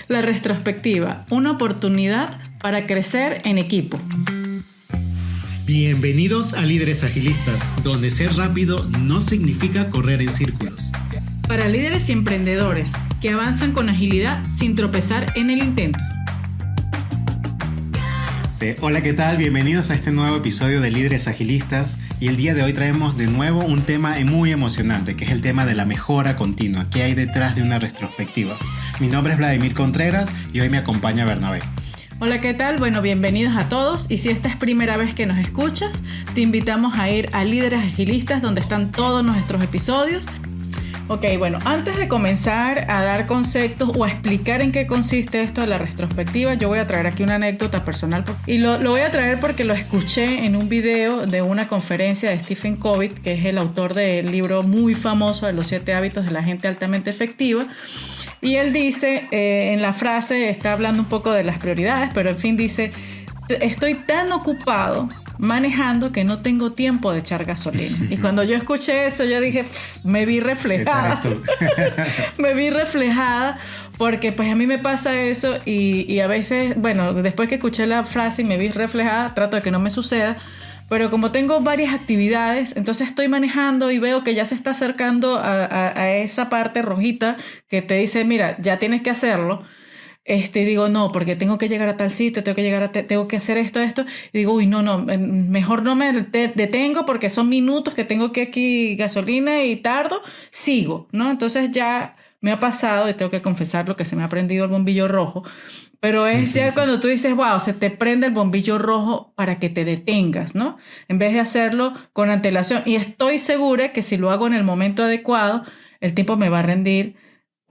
La retrospectiva, una oportunidad para crecer en equipo. Bienvenidos a Líderes Agilistas, donde ser rápido no significa correr en círculos. Para líderes y emprendedores que avanzan con agilidad sin tropezar en el intento. Hola, ¿qué tal? Bienvenidos a este nuevo episodio de Líderes Agilistas. Y el día de hoy traemos de nuevo un tema muy emocionante, que es el tema de la mejora continua. ¿Qué hay detrás de una retrospectiva? Mi nombre es Vladimir Contreras y hoy me acompaña Bernabé. Hola, ¿qué tal? Bueno, bienvenidos a todos. Y si esta es primera vez que nos escuchas, te invitamos a ir a Líderes Agilistas, donde están todos nuestros episodios. Ok, bueno, antes de comenzar a dar conceptos o a explicar en qué consiste esto de la retrospectiva, yo voy a traer aquí una anécdota personal. Y lo voy a traer porque lo escuché en un video de una conferencia de Stephen Covey, que es el autor del libro muy famoso de los 7 hábitos de la gente altamente efectiva. Y él dice, en la frase, está hablando un poco de las prioridades, pero en fin dice, estoy tan ocupado manejando que no tengo tiempo de echar gasolina. Y cuando yo escuché eso, yo dije, me vi reflejada. Me vi reflejada porque pues a mí me pasa eso y a veces, bueno, después que escuché la frase y me vi reflejada, trato de que no me suceda. Pero como tengo varias actividades, entonces estoy manejando y veo que ya se está acercando a esa parte rojita que te dice, mira, ya tienes que hacerlo. Digo, no, porque tengo que llegar a tal sitio, tengo que hacer esto. Y digo, uy, no, mejor no me detengo porque son minutos que tengo que aquí gasolina y tardo, sigo, ¿no? Entonces ya me ha pasado, y tengo que confesarlo, que se me ha prendido el bombillo rojo, pero es ya cuando tú dices, wow, se te prende el bombillo rojo para que te detengas, ¿no? En vez de hacerlo con antelación. Y estoy segura que si lo hago en el momento adecuado, el tiempo me va a rendir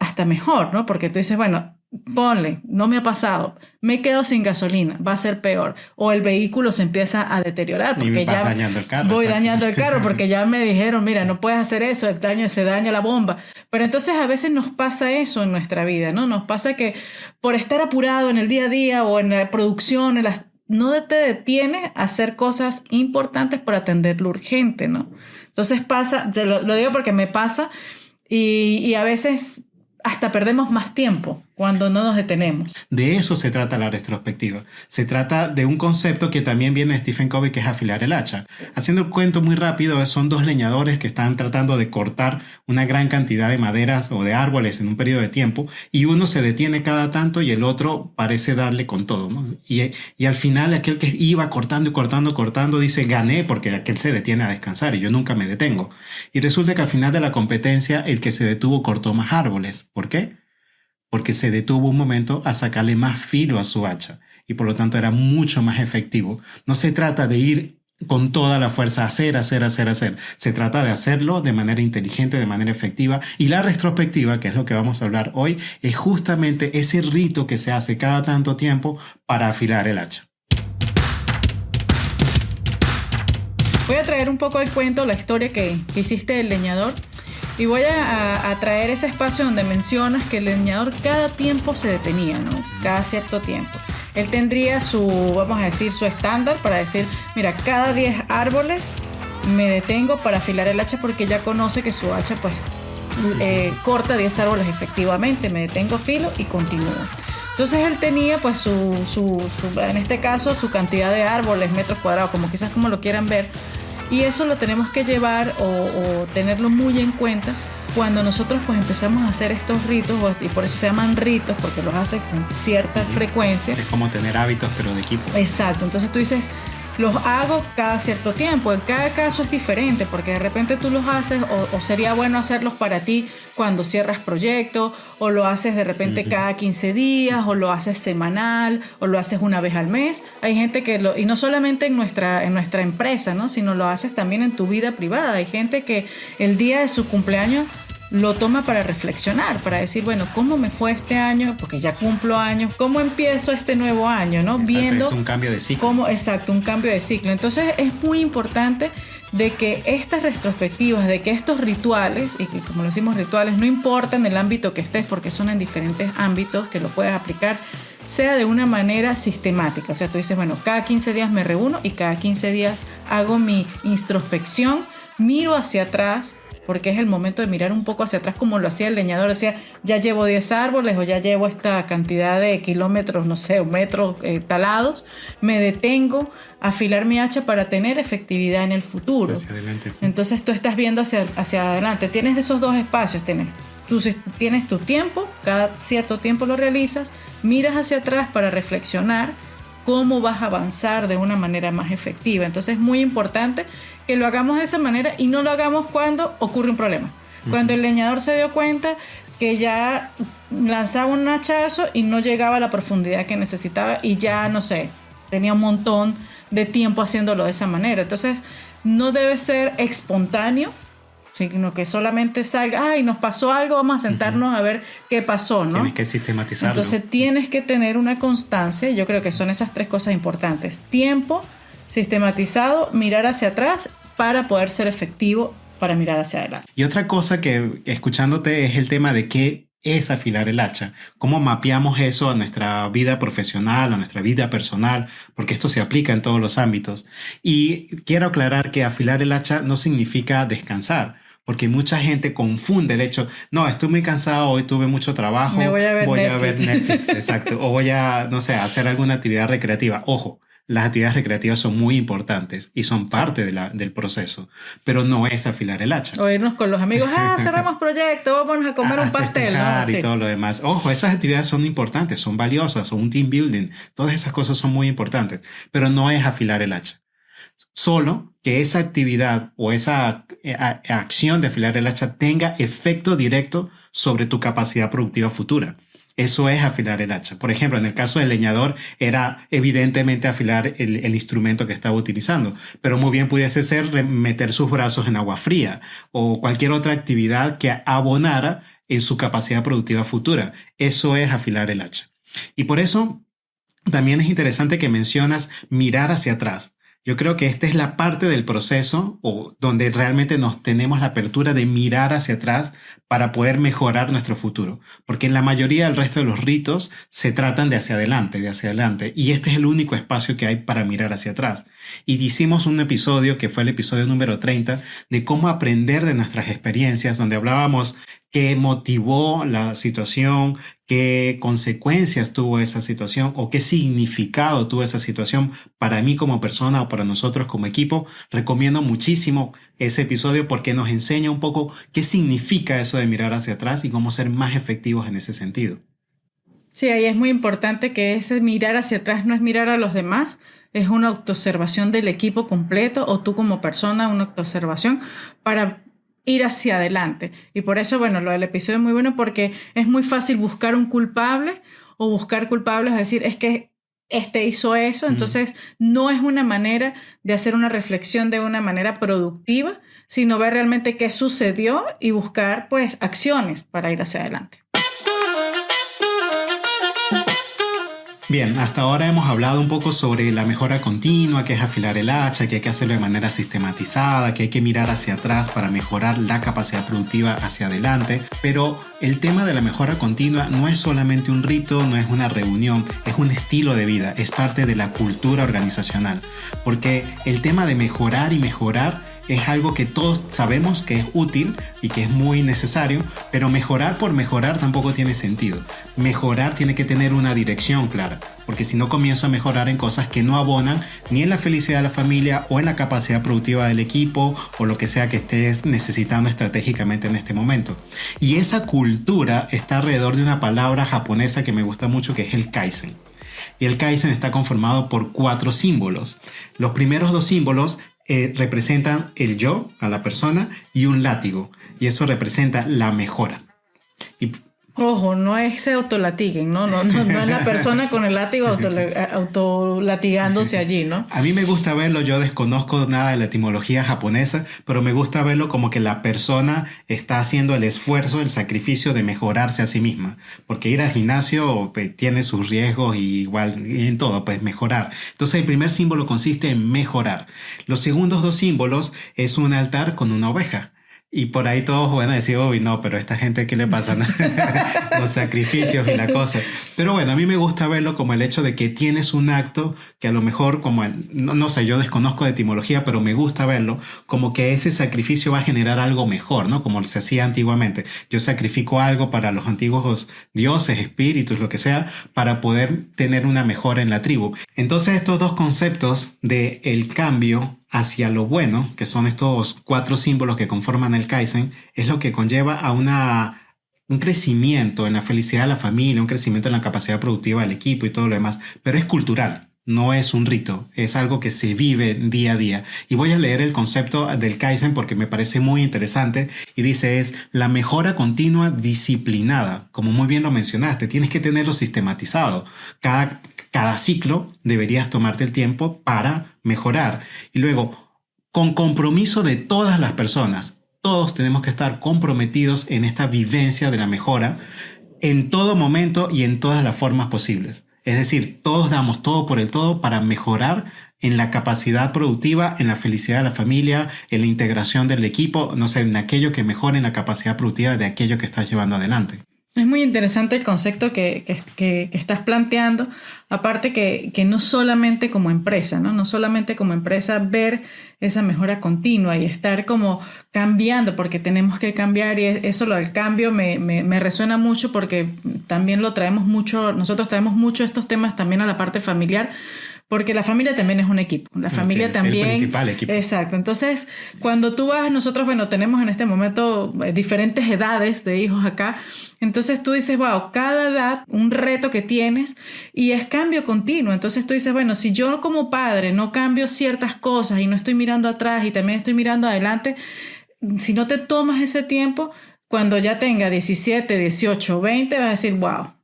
hasta mejor, ¿no? Porque tú dices, bueno, ponle, no me ha pasado, me quedo sin gasolina, va a ser peor, o el vehículo se empieza a deteriorar porque ya dañando el carro, voy exacto. dañando el carro porque ya me dijeron, mira, no puedes hacer eso, se daña la bomba. Pero entonces a veces nos pasa eso en nuestra vida, ¿no? Nos pasa que por estar apurado en el día a día o en la producción, no te detienes a hacer cosas importantes por atender lo urgente, ¿no? Entonces pasa, lo digo porque me pasa y a veces hasta perdemos más tiempo cuando no nos detenemos. De eso se trata la retrospectiva. Se trata de un concepto que también viene de Stephen Covey, que es afilar el hacha. Haciendo el cuento muy rápido, son 2 leñadores que están tratando de cortar una gran cantidad de maderas o de árboles en un periodo de tiempo, y uno se detiene cada tanto y el otro parece darle con todo, ¿no? Y al final aquel que iba cortando y cortando dice, gané, porque aquel se detiene a descansar y yo nunca me detengo. Y resulta que al final de la competencia el que se detuvo cortó más árboles. ¿Por qué? Porque se detuvo un momento a sacarle más filo a su hacha y por lo tanto era mucho más efectivo. No se trata de ir con toda la fuerza a hacer. Se trata de hacerlo de manera inteligente, de manera efectiva. Y la retrospectiva, que es lo que vamos a hablar hoy, es justamente ese rito que se hace cada tanto tiempo para afilar el hacha. Voy a traer un poco al cuento la historia que hiciste del leñador. Y voy a traer ese espacio donde mencionas que el leñador cada tiempo se detenía, ¿no? Cada cierto tiempo. Él tendría su estándar para decir, mira, cada 10 árboles me detengo para afilar el hacha porque ya conoce que su hacha pues corta 10 árboles efectivamente. Me detengo, filo y continúo. Entonces él tenía pues en este caso su cantidad de árboles, metros cuadrados, quizás como lo quieran ver. Y eso lo tenemos que llevar o tenerlo muy en cuenta cuando nosotros pues empezamos a hacer estos ritos, y por eso se llaman ritos, porque los haces con cierta frecuencia. Es como tener hábitos, pero de equipo. Exacto, entonces tú dices, los hago cada cierto tiempo. En cada caso es diferente, porque de repente tú los haces o sería bueno hacerlos para ti cuando cierras proyecto, o lo haces de repente cada 15 días, o lo haces semanal, o lo haces una vez al mes. Hay gente que y no solamente en nuestra empresa, ¿no? Sino lo haces también en tu vida privada. Hay gente que el día de su cumpleaños lo toma para reflexionar, para decir, bueno, ¿cómo me fue este año? Porque ya cumplo años. ¿Cómo empiezo este nuevo año? ¿No? Exacto, viendo es un cambio de ciclo. Un cambio de ciclo. Entonces es muy importante de que estas retrospectivas, de que estos rituales, y que como lo decimos rituales, no importa en el ámbito que estés, porque son en diferentes ámbitos que lo puedes aplicar, sea de una manera sistemática. O sea, tú dices, bueno, cada 15 días me reúno y cada 15 días hago mi introspección, miro hacia atrás porque es el momento de mirar un poco hacia atrás como lo hacía el leñador. Decía, ya llevo 10 árboles o ya llevo esta cantidad de kilómetros, no sé, o metros talados, me detengo a afilar mi hacha para tener efectividad en el futuro. Hacia adelante. Entonces tú estás viendo hacia adelante. Tienes esos dos espacios, tienes tu tiempo, cada cierto tiempo lo realizas, miras hacia atrás para reflexionar cómo vas a avanzar de una manera más efectiva. Entonces es muy importante que lo hagamos de esa manera y no lo hagamos cuando ocurre un problema. Cuando el leñador se dio cuenta que ya lanzaba un hachazo y no llegaba a la profundidad que necesitaba y ya, no sé, tenía un montón de tiempo haciéndolo de esa manera. Entonces no debe ser espontáneo, sino que solamente salga, ay, nos pasó algo, vamos a sentarnos a ver qué pasó, ¿no? Tienes que sistematizarlo. Entonces tienes que tener una constancia. Yo creo que son esas 3 cosas importantes: tiempo, sistematizado, mirar hacia atrás para poder ser efectivo para mirar hacia adelante. Y otra cosa que, escuchándote, es el tema de qué es afilar el hacha. ¿Cómo mapeamos eso a nuestra vida profesional, a nuestra vida personal? Porque esto se aplica en todos los ámbitos. Y quiero aclarar que afilar el hacha no significa descansar, porque mucha gente confunde el hecho, no, estoy muy cansado, hoy tuve mucho trabajo, me voy a ver Netflix, exacto, o voy a, no sé, hacer alguna actividad recreativa. Ojo, las actividades recreativas son muy importantes y son parte del proceso, pero no es afilar el hacha. O irnos con los amigos, cerramos proyecto, vámonos a comer un pastel, ¿no? Y todo lo demás. Ojo, esas actividades son importantes, son valiosas, son un team building, todas esas cosas son muy importantes, pero no es afilar el hacha. Solo que esa actividad o esa acción de afilar el hacha tenga efecto directo sobre tu capacidad productiva futura. Eso es afilar el hacha. Por ejemplo, en el caso del leñador era evidentemente afilar el instrumento que estaba utilizando, pero muy bien pudiese ser meter sus brazos en agua fría o cualquier otra actividad que abonara en su capacidad productiva futura. Eso es afilar el hacha. Y por eso también es interesante que mencionas mirar hacia atrás. Yo creo que esta es la parte del proceso donde realmente nos tenemos la apertura de mirar hacia atrás para poder mejorar nuestro futuro. Porque en la mayoría del resto de los ritos se tratan de hacia adelante. Y este es el único espacio que hay para mirar hacia atrás. Y hicimos un episodio, que fue el episodio número 30, de cómo aprender de nuestras experiencias, donde hablábamos qué motivó la situación, qué consecuencias tuvo esa situación o qué significado tuvo esa situación para mí como persona o para nosotros como equipo. Recomiendo muchísimo ese episodio porque nos enseña un poco qué significa eso de mirar hacia atrás y cómo ser más efectivos en ese sentido. Sí, ahí es muy importante que ese mirar hacia atrás no es mirar a los demás, es una autoobservación del equipo completo o tú como persona, una autoobservación para ir hacia adelante. Y por eso, bueno, lo del episodio es muy bueno porque es muy fácil buscar un culpable o buscar culpables, a decir, es que este hizo eso. Entonces, no es una manera de hacer una reflexión de una manera productiva, sino ver realmente qué sucedió y buscar, pues, acciones para ir hacia adelante. Bien, hasta ahora hemos hablado un poco sobre la mejora continua, que es afilar el hacha, que hay que hacerlo de manera sistematizada, que hay que mirar hacia atrás para mejorar la capacidad productiva hacia adelante. Pero el tema de la mejora continua no es solamente un rito, no es una reunión, es un estilo de vida, es parte de la cultura organizacional. Porque el tema de mejorar y mejorar es algo que todos sabemos que es útil y que es muy necesario, pero mejorar por mejorar tampoco tiene sentido. Mejorar tiene que tener una dirección clara, porque si no comienzo a mejorar en cosas que no abonan ni en la felicidad de la familia o en la capacidad productiva del equipo o lo que sea que estés necesitando estratégicamente en este momento. Y esa cultura está alrededor de una palabra japonesa que me gusta mucho, que es el Kaizen. Y el Kaizen está conformado por 4 símbolos. Los primeros 2 símbolos representan el yo, a la persona, y un látigo. Y eso representa la mejora. Ojo, no es se autolatiguen, ¿no? No es la persona con el látigo autolatigándose allí, ¿no? A mí me gusta verlo, yo desconozco nada de la etimología japonesa, pero me gusta verlo como que la persona está haciendo el esfuerzo, el sacrificio de mejorarse a sí misma. Porque ir al gimnasio pues, tiene sus riesgos y igual en todo, pues mejorar. Entonces el primer símbolo consiste en mejorar. Los segundos 2 símbolos es un altar con una oveja. Y por ahí todos van a decir, uy, no, pero a esta gente, ¿qué le pasa? Los sacrificios y la cosa. Pero bueno, a mí me gusta verlo como el hecho de que tienes un acto que a lo mejor, como no sé, yo desconozco de etimología, pero me gusta verlo como que ese sacrificio va a generar algo mejor, ¿no? Como se hacía antiguamente. Yo sacrifico algo para los antiguos dioses, espíritus, lo que sea, para poder tener una mejora en la tribu. Entonces estos dos conceptos de el cambio hacia lo bueno, que son estos 4 símbolos que conforman el Kaizen, es lo que conlleva a un crecimiento en la felicidad de la familia, un crecimiento en la capacidad productiva del equipo y todo lo demás, pero es cultural. No es un rito, es algo que se vive día a día. Y voy a leer el concepto del Kaizen porque me parece muy interesante y dice es la mejora continua disciplinada. Como muy bien lo mencionaste, tienes que tenerlo sistematizado. Cada ciclo deberías tomarte el tiempo para mejorar. Y luego, con compromiso de todas las personas, todos tenemos que estar comprometidos en esta vivencia de la mejora en todo momento y en todas las formas posibles. Es decir, todos damos todo por el todo para mejorar en la capacidad productiva, en la felicidad de la familia, en la integración del equipo, no sé, en aquello que mejore en la capacidad productiva de aquello que estás llevando adelante. Es muy interesante el concepto que estás planteando, aparte que no solamente como empresa, ¿no? No solamente como empresa ver esa mejora continua y estar como cambiando porque tenemos que cambiar, y eso lo del cambio me resuena mucho porque también lo traemos mucho, nosotros traemos mucho estos temas también a la parte familiar. Porque la familia también es un equipo. La familia también... El principal equipo. Exacto. Entonces, cuando tú vas, nosotros, bueno, tenemos en este momento diferentes edades de hijos acá. Entonces tú dices, wow, cada edad, un reto que tienes y es cambio continuo. Entonces tú dices, bueno, si yo como padre no cambio ciertas cosas y no estoy mirando atrás y también estoy mirando adelante, si no te tomas ese tiempo, cuando ya tenga 17, 18, 20, vas a decir, wow.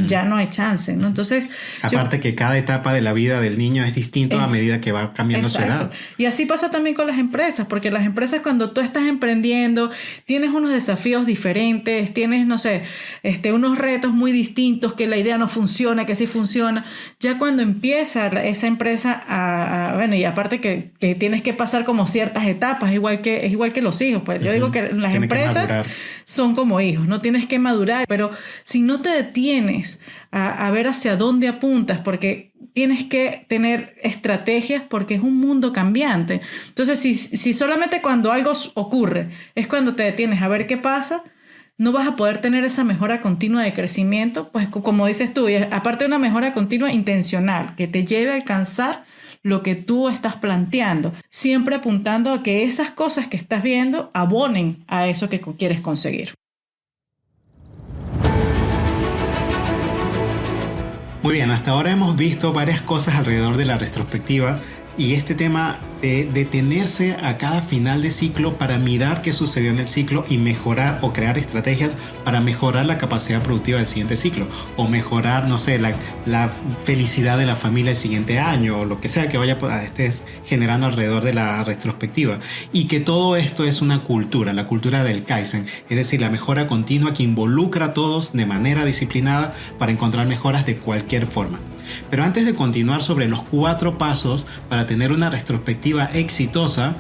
Ya no hay chance, ¿no? Entonces... Aparte que cada etapa de la vida del niño es distinto a medida que va cambiando su edad. Y así pasa también con las empresas, porque las empresas cuando tú estás emprendiendo, tienes unos desafíos diferentes, tienes, no sé, unos retos muy distintos, que la idea no funciona, que sí funciona. Ya cuando empieza esa empresa bueno, y aparte que tienes que pasar como ciertas etapas, es igual que los hijos. Pues yo digo que las empresas son como hijos, no tienes que madurar, pero si no te detienes a ver hacia dónde apuntas, porque tienes que tener estrategias porque es un mundo cambiante. Entonces, si solamente cuando algo ocurre es cuando te detienes a ver qué pasa, no vas a poder tener esa mejora continua de crecimiento, pues como dices tú, y aparte de una mejora continua intencional que te lleve a alcanzar lo que tú estás planteando, siempre apuntando a que esas cosas que estás viendo abonen a eso que quieres conseguir. Muy bien, hasta ahora hemos visto varias cosas alrededor de la retrospectiva y este tema de detenerse a cada final de ciclo para mirar qué sucedió en el ciclo y mejorar o crear estrategias para mejorar la capacidad productiva del siguiente ciclo o mejorar, no sé, la felicidad de la familia el siguiente año o lo que sea que estés generando alrededor de la retrospectiva, y que todo esto es una cultura, la cultura del Kaizen, es decir, la mejora continua que involucra a todos de manera disciplinada para encontrar mejoras de cualquier forma. Pero antes de continuar sobre los 4 pasos para tener una retrospectiva exitosa,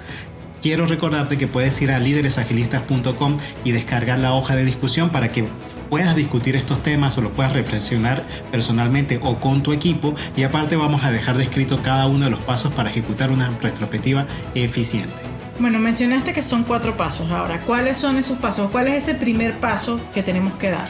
quiero recordarte que puedes ir a lideresagilistas.com y descargar la hoja de discusión para que puedas discutir estos temas o los puedas reflexionar personalmente o con tu equipo, y aparte vamos a dejar descrito cada uno de los pasos para ejecutar una retrospectiva eficiente. Bueno, mencionaste que son 4 pasos. Ahora, ¿cuáles son esos pasos? ¿Cuál es ese primer paso que tenemos que dar?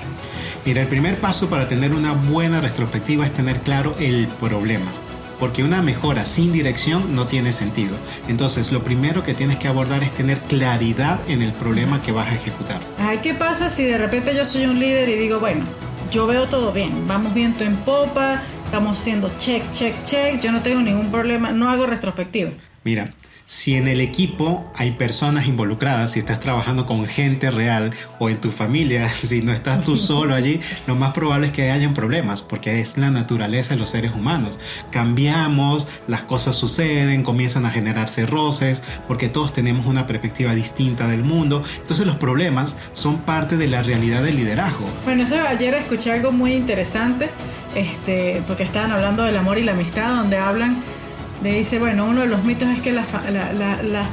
Mira, el primer paso para tener una buena retrospectiva es tener claro el problema, porque una mejora sin dirección no tiene sentido. Entonces, lo primero que tienes que abordar es tener claridad en el problema que vas a ejecutar. Ay, ¿qué pasa si de repente yo soy un líder y digo, bueno, yo veo todo bien, vamos viento en popa, estamos haciendo check, yo no tengo ningún problema, no hago retrospectiva? Mira, si en el equipo hay personas involucradas, si estás trabajando con gente real o en tu familia, si no estás tú solo allí, lo más probable es que hayan problemas, porque es la naturaleza de los seres humanos. Cambiamos, las cosas suceden, comienzan a generarse roces, porque todos tenemos una perspectiva distinta del mundo. Entonces los problemas son parte de la realidad del liderazgo. Bueno, eso ayer escuché algo muy interesante, porque estaban hablando del amor y la amistad, donde hablan dice, bueno, uno de los mitos es que las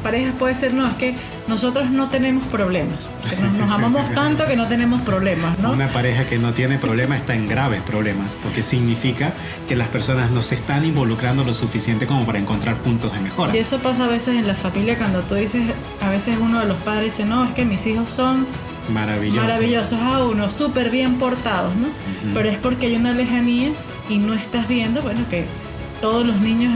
parejas puede ser, no, es que nosotros no tenemos problemas, que nos amamos tanto que no tenemos problemas, ¿no? Una pareja que no tiene problemas está en graves problemas, porque significa que las personas no se están involucrando lo suficiente como para encontrar puntos de mejora. Y eso pasa a veces en la familia cuando tú dices, a veces uno de los padres dice, no, es que mis hijos son maravillosos a uno, súper bien portados, ¿no? Uh-huh. Pero es porque hay una lejanía y no estás viendo, bueno, que todos los niños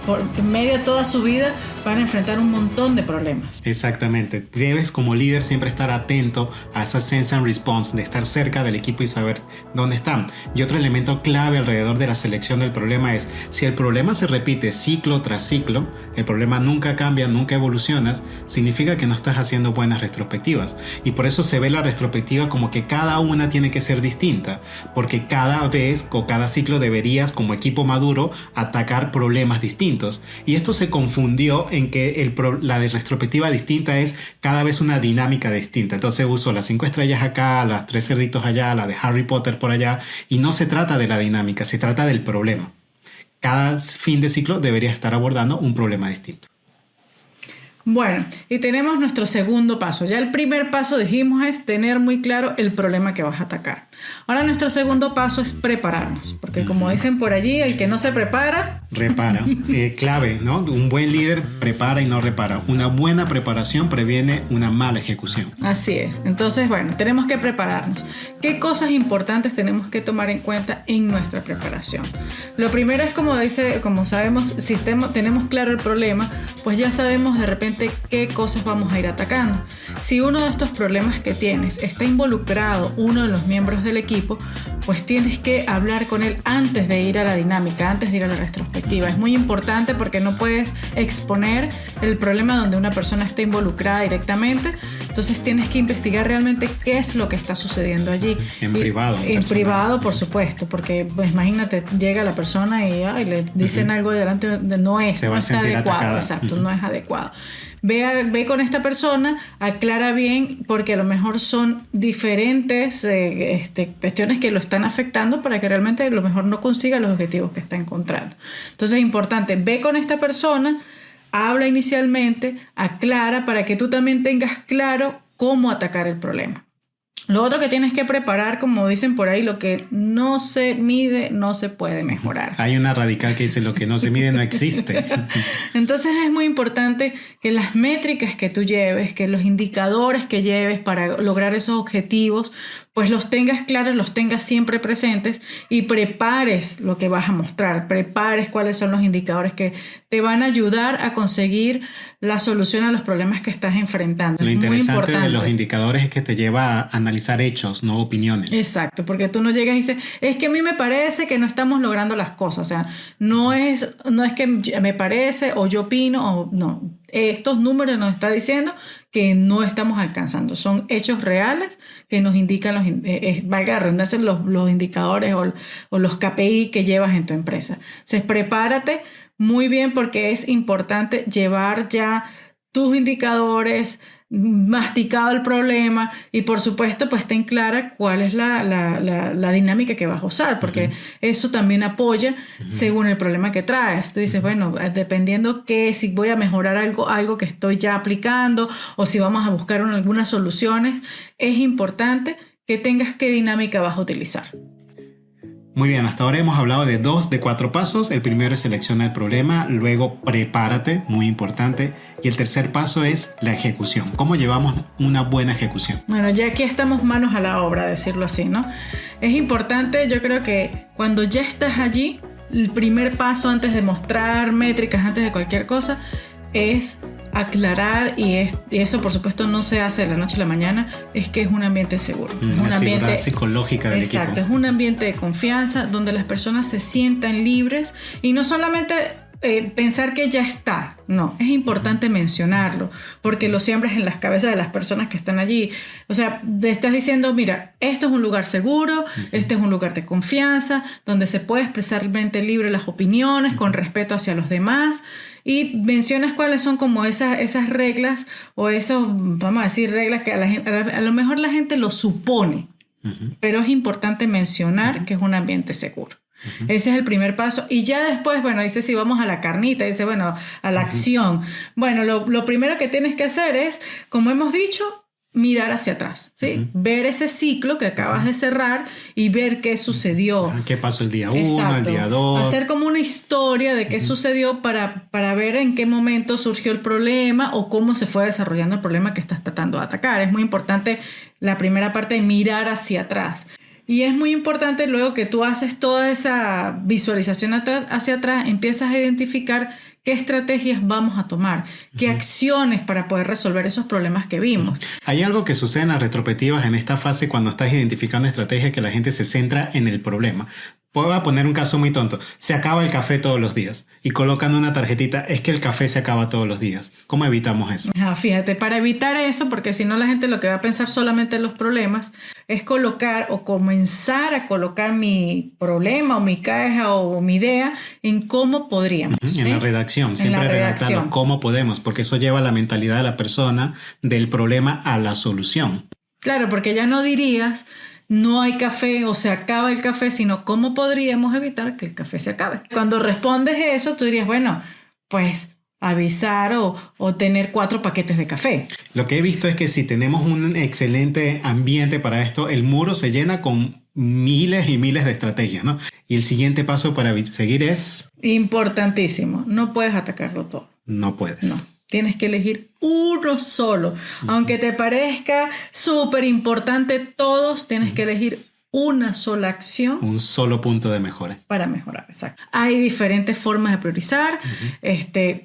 por medio de toda su vida van a enfrentar un montón de problemas. Exactamente. Debes como líder siempre estar atento a esa sense and response, de estar cerca del equipo y saber dónde están. Y otro elemento clave alrededor de la selección del problema es, si el problema se repite ciclo tras ciclo, el problema nunca cambia, nunca evoluciona, significa que no estás haciendo buenas retrospectivas. Y por eso se ve la retrospectiva como que cada una tiene que ser distinta, porque cada vez o cada ciclo deberías como equipo maduro atacar problemas distintos. Y esto se confundió en que la de retrospectiva distinta es cada vez una dinámica distinta. Entonces uso las 5 estrellas acá, las 3 cerditos allá, la de Harry Potter por allá, y no se trata de la dinámica, se trata del problema. Cada fin de ciclo debería estar abordando un problema distinto. Bueno, y tenemos nuestro segundo paso. Ya el primer paso, dijimos, es tener muy claro el problema que vas a atacar. Ahora nuestro segundo paso es prepararnos, porque como dicen por allí, el que no se prepara... repara. Clave, ¿no? Un buen líder prepara y no repara. Una buena preparación previene una mala ejecución. Así es. Entonces, bueno, tenemos que prepararnos. ¿Qué cosas importantes tenemos que tomar en cuenta en nuestra preparación? Lo primero es, como sabemos, si tenemos claro el problema, pues ya sabemos de repente qué cosas vamos a ir atacando. Si uno de estos problemas que tienes está involucrado uno de los miembros del equipo, pues tienes que hablar con él antes de ir a la dinámica, antes de ir a la retrospectiva. Es muy importante porque no puedes exponer el problema donde una persona está involucrada directamente. Entonces tienes que investigar realmente qué es lo que está sucediendo allí. En privado. En privado, por supuesto, porque pues, imagínate, llega la persona y le dicen algo delante, no está adecuado. Atacada. Exacto, no es adecuado. Ve con esta persona, aclara bien, porque a lo mejor son diferentes cuestiones que lo están afectando para que realmente a lo mejor no consiga los objetivos que está encontrando. Entonces es importante, ve con esta persona, habla inicialmente, aclara para que tú también tengas claro cómo atacar el problema. Lo otro que tienes que preparar, como dicen por ahí, lo que no se mide no se puede mejorar. Hay una radical que dice lo que no se mide no existe. Entonces es muy importante que las métricas que tú lleves, que los indicadores que lleves para lograr esos objetivos, pues los tengas claros, los tengas siempre presentes y prepares lo que vas a mostrar, prepares cuáles son los indicadores que te van a ayudar a conseguir la solución a los problemas que estás enfrentando. Lo interesante de los indicadores es que te lleva a analizar hechos, no opiniones. Exacto, porque tú no llegas y dices, es que a mí me parece que no estamos logrando las cosas. O sea, no es que me parece o yo opino o no. Estos números nos están diciendo que no estamos alcanzando. Son hechos reales que nos indican valga la redundancia, los indicadores o los KPI que llevas en tu empresa. Entonces, prepárate muy bien porque es importante llevar ya tus indicadores, masticado el problema y por supuesto pues ten clara cuál es la dinámica que vas a usar, porque eso también apoya según el problema que traes. Tú dices, bueno, dependiendo si voy a mejorar algo que estoy ya aplicando o si vamos a buscar algunas soluciones, es importante que tengas qué dinámica vas a utilizar. Muy bien, hasta ahora hemos hablado de 2 de 4 pasos. El primero es selecciona el problema, luego prepárate, muy importante. Y el tercer paso es la ejecución. ¿Cómo llevamos una buena ejecución? Bueno, ya aquí estamos manos a la obra, decirlo así, ¿no? Es importante, yo creo que cuando ya estás allí, el primer paso antes de mostrar métricas, antes de cualquier cosa, es aclarar, y eso por supuesto no se hace de la noche a la mañana, es que es un ambiente seguro. Es un ambiente psicológica del equipo. Exacto, es un ambiente de confianza donde las personas se sientan libres y no solamente pensar que ya está, no, es importante mencionarlo porque lo siembras en las cabezas de las personas que están allí. O sea, te estás diciendo, mira, esto es un lugar seguro, este es un lugar de confianza donde se puede expresar mente libre las opiniones con respeto hacia los demás. Y mencionas cuáles son como esas reglas o esos, vamos a decir, reglas que a lo mejor la gente lo supone, pero es importante mencionar que es un ambiente seguro. Ese es el primer paso. Y ya después, bueno, dice si vamos a la carnita, dice, bueno, a la acción. Bueno, lo primero que tienes que hacer es, como hemos dicho, mirar hacia atrás, ¿sí? Ver ese ciclo que acabas de cerrar y ver qué sucedió. ¿Qué pasó el día 1, el día 2? Hacer como una historia de qué sucedió para ver en qué momento surgió el problema o cómo se fue desarrollando el problema que estás tratando de atacar. Es muy importante la primera parte de mirar hacia atrás. Y es muy importante luego que tú haces toda esa visualización hacia atrás, empiezas a identificar qué estrategias vamos a tomar, qué acciones para poder resolver esos problemas que vimos. Hay algo que sucede en las retrospectivas en esta fase cuando estás identificando estrategias que la gente se centra en el problema. Voy a poner un caso muy tonto. Se acaba el café todos los días y colocan una tarjetita, es que el café se acaba todos los días. ¿Cómo evitamos eso? Fíjate, para evitar eso, porque si no la gente lo que va a pensar solamente en los problemas, es colocar o comenzar a colocar mi problema o mi queja o mi idea en cómo podríamos. ¿Sí? En la redacción, siempre redactarlo cómo podemos, porque eso lleva la mentalidad de la persona del problema a la solución. Claro, porque ya no dirías no hay café o se acaba el café, sino cómo podríamos evitar que el café se acabe. Cuando respondes eso, tú dirías, bueno, pues avisar o tener 4 paquetes de café. Lo que he visto es que si tenemos un excelente ambiente para esto, el muro se llena con miles y miles de estrategias, ¿no? Y el siguiente paso para seguir es... Importantísimo, no puedes atacarlo todo. No puedes. No. Tienes que elegir uno solo. Aunque te parezca súper importante todos, tienes que elegir una sola acción. Un solo punto de mejora. Para mejorar, exacto. Hay diferentes formas de priorizar.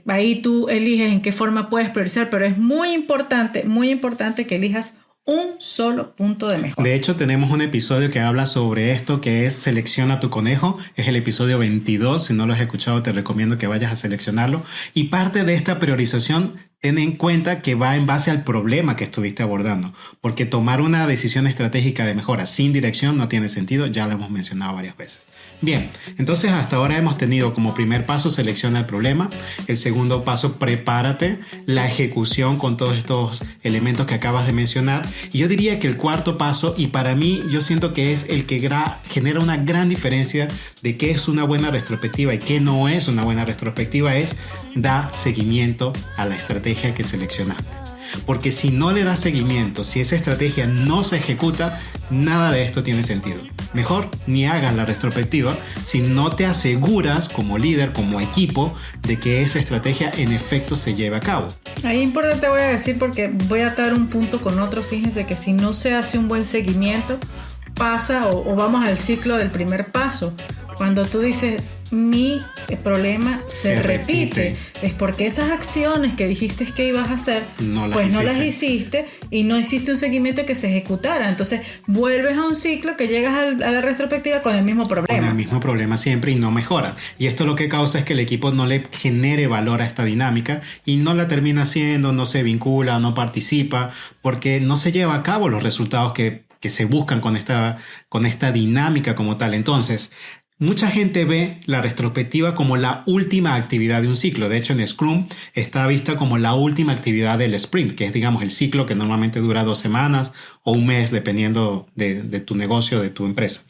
Ahí tú eliges en qué forma puedes priorizar, pero es muy importante que elijas un solo punto de mejora. De hecho, tenemos un episodio que habla sobre esto, que es Selecciona tu conejo. Es el episodio 22. Si no lo has escuchado, te recomiendo que vayas a seleccionarlo. Y parte de esta priorización, ten en cuenta que va en base al problema que estuviste abordando. Porque tomar una decisión estratégica de mejora sin dirección no tiene sentido. Ya lo hemos mencionado varias veces. Bien, entonces hasta ahora hemos tenido como primer paso selecciona el problema, el segundo paso prepárate, la ejecución con todos estos elementos que acabas de mencionar, y yo diría que el cuarto paso, y para mí yo siento que es el que genera una gran diferencia de qué es una buena retrospectiva y qué no es una buena retrospectiva, es da seguimiento a la estrategia que seleccionaste. Porque si no le das seguimiento, si esa estrategia no se ejecuta, nada de esto tiene sentido. Mejor ni hagas la retrospectiva si no te aseguras como líder, como equipo, de que esa estrategia en efecto se lleve a cabo. Ahí importante voy a decir, porque voy a atar un punto con otro. Fíjense que si no se hace un buen seguimiento, pasa o vamos al ciclo del primer paso. Cuando tú dices, mi problema se repite, es porque esas acciones que dijiste que ibas a hacer, no las hiciste y no hiciste un seguimiento que se ejecutara. Entonces, vuelves a un ciclo que llegas a la retrospectiva con el mismo problema. Con el mismo problema siempre y no mejoras. Y esto lo que causa es que el equipo no le genere valor a esta dinámica y no la termina haciendo, no se vincula, no participa, porque no se lleva a cabo los resultados que se buscan con esta dinámica como tal. Entonces, mucha gente ve la retrospectiva como la última actividad de un ciclo. De hecho, en Scrum está vista como la última actividad del sprint, que es, digamos, el ciclo que normalmente dura 2 semanas o un mes, dependiendo de tu negocio, de tu empresa.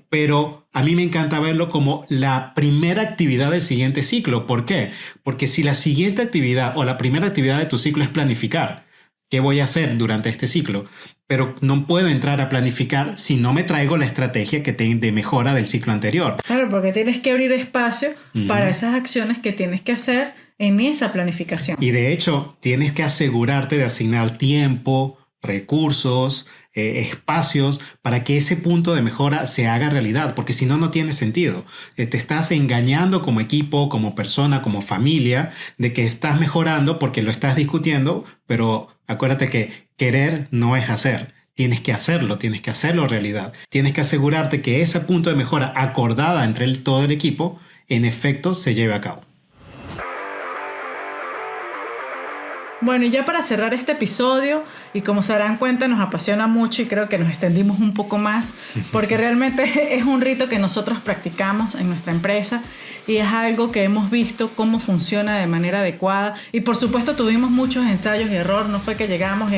Pero a mí me encanta verlo como la primera actividad del siguiente ciclo. ¿Por qué? Porque si la siguiente actividad o la primera actividad de tu ciclo es planificar, ¿qué voy a hacer durante este ciclo? Pero no puedo entrar a planificar si no me traigo la estrategia de mejora del ciclo anterior. Claro, porque tienes que abrir espacio para esas acciones que tienes que hacer en esa planificación. Y de hecho, tienes que asegurarte de asignar tiempo, recursos, espacios para que ese punto de mejora se haga realidad, porque si no, no tiene sentido. Te estás engañando como equipo, como persona, como familia, de que estás mejorando porque lo estás discutiendo, pero acuérdate que querer no es hacer. Tienes que hacerlo realidad. Tienes que asegurarte que ese punto de mejora acordada entre todo el equipo, en efecto, se lleve a cabo. Bueno, y ya para cerrar este episodio, y como se darán cuenta, nos apasiona mucho y creo que nos extendimos un poco más, porque realmente es un rito que nosotros practicamos en nuestra empresa y es algo que hemos visto cómo funciona de manera adecuada. Y por supuesto tuvimos muchos ensayos y errores, no fue que llegamos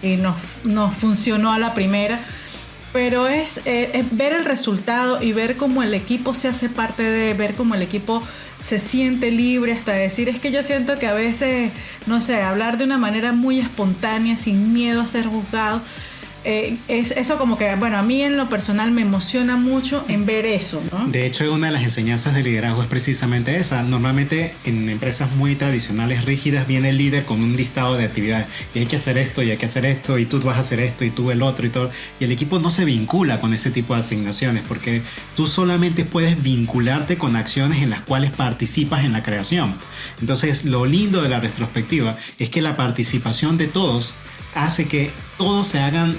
y nos funcionó a la primera, pero es ver el resultado y ver cómo el equipo se hace parte de, ver cómo el equipo se siente libre, hasta decir, es que yo siento que a veces, no sé, hablar de una manera muy espontánea, sin miedo a ser juzgado, eso como que, bueno, a mí en lo personal me emociona mucho en ver eso, ¿no? De hecho, una de las enseñanzas de liderazgo es precisamente esa. Normalmente en empresas muy tradicionales, rígidas, viene el líder con un listado de actividades. Y hay que hacer esto, y hay que hacer esto, y tú vas a hacer esto, y tú el otro, y todo. Y el equipo no se vincula con ese tipo de asignaciones, porque tú solamente puedes vincularte con acciones en las cuales participas en la creación. Entonces, lo lindo de la retrospectiva es que la participación de todos hace que todos se hagan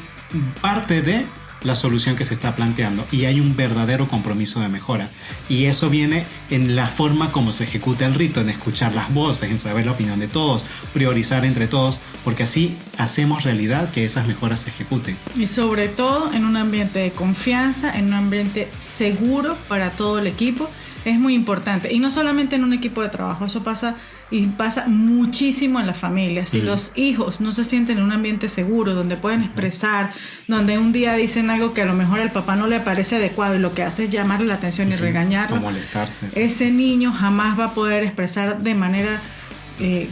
parte de la solución que se está planteando y hay un verdadero compromiso de mejora, y eso viene en la forma como se ejecuta el rito, en escuchar las voces, en saber la opinión de todos, priorizar entre todos, porque así hacemos realidad que esas mejoras se ejecuten, y sobre todo en un ambiente de confianza, en un ambiente seguro para todo el equipo. Es muy importante, y no solamente en un equipo de trabajo, eso pasa y pasa muchísimo en las familias. Si los hijos no se sienten en un ambiente seguro, donde pueden expresar, donde un día dicen algo que a lo mejor al papá no le parece adecuado y lo que hace es llamarle la atención y regañarlo, o molestarse, sí. Ese niño jamás va a poder expresar de manera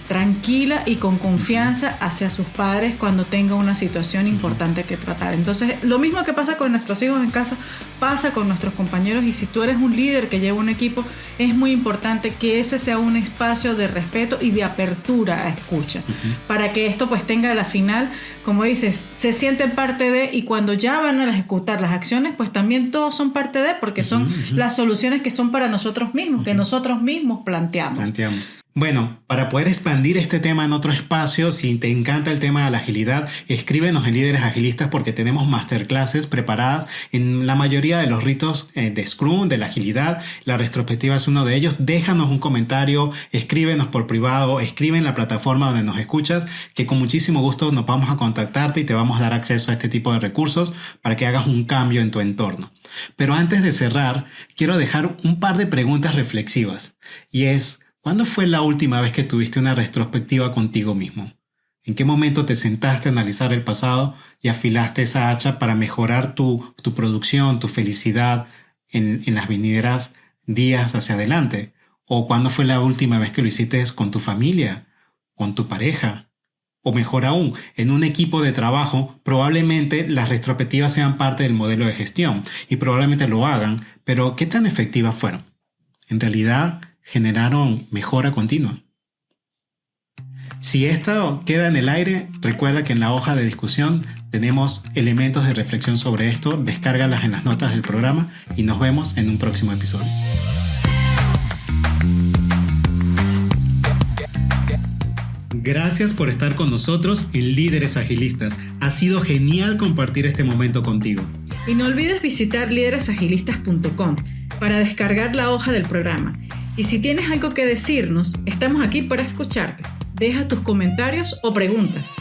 tranquila y con confianza hacia sus padres cuando tenga una situación importante que tratar. Entonces, lo mismo que pasa con nuestros hijos en casa, pasa con nuestros compañeros, y si tú eres un líder que lleva un equipo, es muy importante que ese sea un espacio de respeto y de apertura a escucha, para que esto pues tenga a la final, como dices, se sienten parte de, y cuando ya van a ejecutar las acciones, pues también todos son parte de, porque son las soluciones que son para nosotros mismos, que nosotros mismos planteamos. Bueno, para poder expandir este tema en otro espacio, si te encanta el tema de la agilidad, escríbenos en Líderes Agilistas, porque tenemos masterclasses preparadas en la mayoría de los ritos de Scrum, de la agilidad. La retrospectiva es uno de ellos. Déjanos un comentario, escríbenos por privado, escribe en la plataforma donde nos escuchas, que con muchísimo gusto nos vamos a contactarte y te vamos a dar acceso a este tipo de recursos para que hagas un cambio en tu entorno. Pero antes de cerrar, quiero dejar un par de preguntas reflexivas, y es: ¿cuándo fue la última vez que tuviste una retrospectiva contigo mismo? ¿En qué momento te sentaste a analizar el pasado y afilaste esa hacha para mejorar tu producción, tu felicidad en las venideras días hacia adelante? ¿O cuándo fue la última vez que lo hiciste con tu familia, con tu pareja? O mejor aún, en un equipo de trabajo, probablemente las retrospectivas sean parte del modelo de gestión y probablemente lo hagan, pero ¿qué tan efectivas fueron? En realidad, generaron mejora continua. Si esto queda en el aire, recuerda que en la hoja de discusión tenemos elementos de reflexión sobre esto. Descárgalas en las notas del programa y nos vemos en un próximo episodio. Gracias por estar con nosotros en Líderes Agilistas. Ha sido genial compartir este momento contigo. Y no olvides visitar lideresagilistas.com para descargar la hoja del programa. Y si tienes algo que decirnos, estamos aquí para escucharte. Deja tus comentarios o preguntas.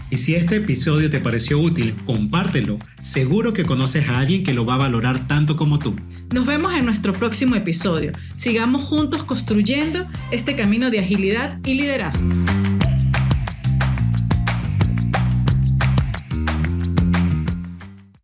Y si este episodio te pareció útil, compártelo. Seguro que conoces a alguien que lo va a valorar tanto como tú. Nos vemos en nuestro próximo episodio. Sigamos juntos construyendo este camino de agilidad y liderazgo.